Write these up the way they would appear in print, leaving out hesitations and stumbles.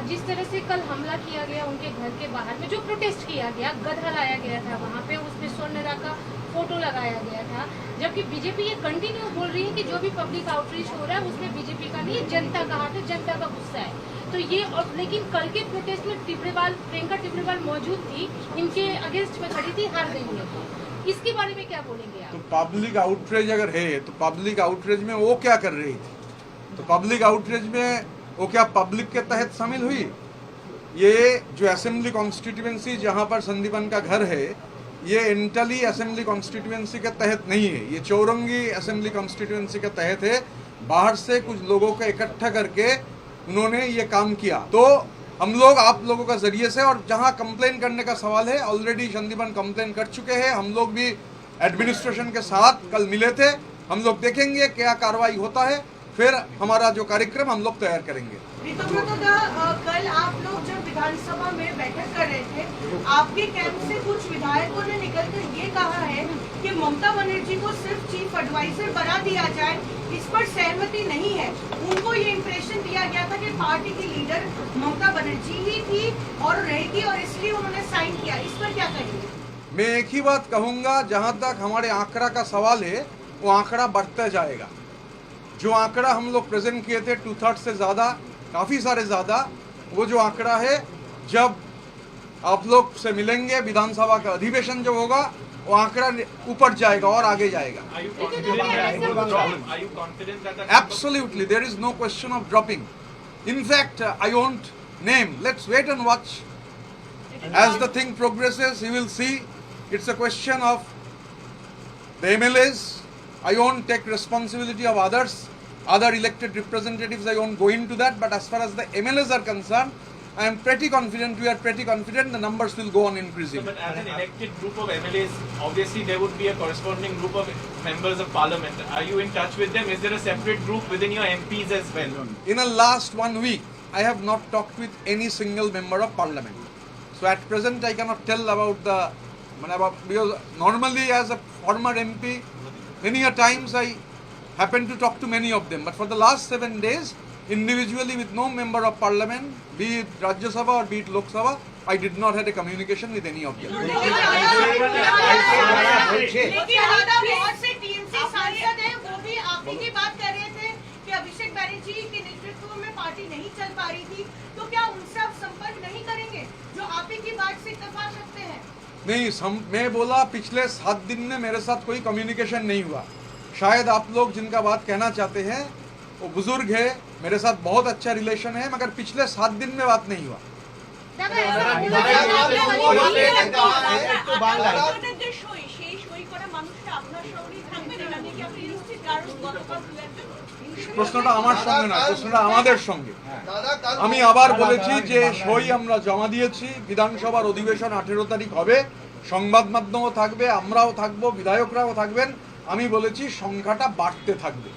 जिस तरह से कल हमला किया गया उनके घर के बाहर में, जो प्रोटेस्ट किया गया, गधा लाया गया था वहाँ पे, उसमें स्वर्णरा का फोटो लगाया गया था, जबकि बीजेपी ये कंटिन्यू बोल रही है कि जो भी पब्लिक आउटरीच हो रहा है उसमें बीजेपी का नहीं, जनता का हाथ है, जनता का गुस्सा है। तो ये और लेकिन कल के प्रोटेस्ट में प्रियंका टिब्रेवाल मौजूद थी, इनके अगेंस्ट में खड़ी थी, हार गई है। इसके बारे में क्या बोलेंगे आप? तो पब्लिक आउटरीच अगर है तो पब्लिक आउटरीच में वो क्या कर रही थी? तो पब्लिक आउटरीच में वो क्या पब्लिक के तहत शामिल हुई? ये जो असेंबली कॉन्स्टिट्यूएंसी जहां पर संदीपन का घर है, ये इंटली असेंबली कॉन्स्टिट्यूएंसी के तहत नहीं है, ये चौरंगी असेंबली कॉन्स्टिट्यूएंसी के तहत है। बाहर से कुछ लोगों को इकट्ठा करके उन्होंने ये काम किया। तो हम लोग आप लोगों का जरिए से, और जहां कंप्लेन करने का सवाल है, ऑलरेडी संदीपन कंप्लेन कर चुके हैं। हम लोग भी एडमिनिस्ट्रेशन के साथ कल मिले थे। हम लोग देखेंगे क्या कार्रवाई होता है, फिर हमारा जो कार्यक्रम हम लोग तैयार करेंगे। कल आप लोग जब विधानसभा में बैठक कर रहे थे, आपके कैंप से कुछ विधायकों ने निकलकर ये कहा है कि ममता बनर्जी को सिर्फ चीफ एडवाइजर बना दिया जाए, इस पर सहमति नहीं है। उनको ये इम्प्रेशन दिया गया था कि पार्टी की लीडर ममता बनर्जी ही थी और रहेगी, और इसलिए उन्होंने साइन किया। इस पर क्या कहेंगे? मैं एक ही बात कहूंगा, जहां तक हमारे आंकड़ा का सवाल है, वो आंकड़ा बढ़ता जाएगा। जो आंकड़ा हम लोग प्रेजेंट किए थे 2/3 से ज़्यादा, काफ़ी सारे ज़्यादा, वो जो आंकड़ा है, जब आप लोग से मिलेंगे, विधानसभा का अधिवेशन जो होगा, वो आंकड़ा ऊपर जाएगा और आगे जाएगा। Absolutely, there is no question of dropping. In fact, I won't name. Let's wait and watch. As the thing progresses, you will see. It's a question of the MLAs. I won't take responsibility of others. Other elected representatives, I won't go into that. But as far as the MLAs are concerned, I am pretty confident, we are pretty confident the numbers will go on increasing. So, but as an elected group of MLAs, obviously there would be a corresponding group of members of parliament. Are you in touch with them? Is there a separate group within your MPs as well? In the last 1 week, I have not talked with any single member of parliament. So at present, I cannot tell about the, because normally as a former MP, many a times I happen to talk to many of them. But for the last 7 days, individually with no member of parliament, be it Rajya Sabha or be it Lok Sabha, I did not have a communication with any of them. अभिषेक बैनर्जी के नेतृत्व में party नहीं चल पा रही थी, तो क्या उनसे आप संपर्क नहीं करेंगे जो आप ही की बात से इत्तेफाक रखते हैं? नहीं, मैं बोला पिछले 7 दिन में मेरे साथ कोई कम्युनिकेशन नहीं हुआ। शायद आप लोग जिनका बात कहना चाहते हैं वो बुजुर्ग है, मेरे साथ बहुत अच्छा रिलेशन है, मगर पिछले 7 दिन में बात नहीं हुआ। প্রশ্নটা আমার সঙ্গে না, প্রশ্নটা আমাদের সঙ্গে। আমি আবার বলেছি যে সই আমরা জমা দিয়েছি, বিধানসভার অধিবেশন 18 তারিখ হবে, সংবাদ মাধ্যমও থাকবে, আমরাও থাকবো, বিধায়করাও থাকবেন। আমি বলেছি সংখ্যাটা বাড়তে থাকবে।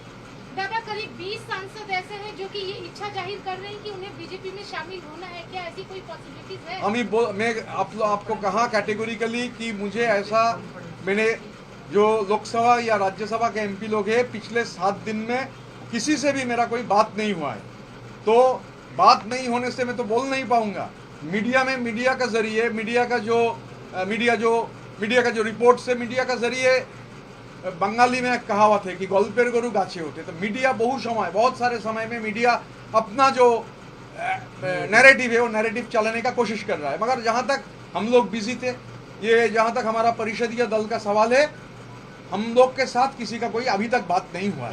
दादा, करीब 20 सांसद ऐसे हैं जो कि ये इच्छा जाहिर कर रहे हैं कि उन्हें बीजेपी में शामिल होना है, क्या ऐसी कोई पॉसिबिलिटीज है? मैं आपको कहा कैटेगोरिकली कि मुझे ऐसा, मैंने जो लोकसभा या राज्यसभा के एमपी लोग हैं, पिछले 7 दिन में किसी से भी मेरा कोई बात नहीं हुआ है। तो बात नहीं होने से मैं तो बोल नहीं पाऊंगा। मीडिया में, मीडिया का जरिए, मीडिया का जो रिपोर्ट से, मीडिया का जरिए, बंगाली में एक कहावत है कि गल्पेर गरु गाछे उठे। तो मीडिया बहुत सारे समय में मीडिया अपना जो नैरेटिव है वो नैरेटिव चलाने का कोशिश कर रहा है, मगर जहाँ तक हम लोग बिजी थे, ये जहाँ तक हमारा परिषदीय दल का सवाल है, हम लोग के साथ किसी का कोई अभी तक बात नहीं हुआ है।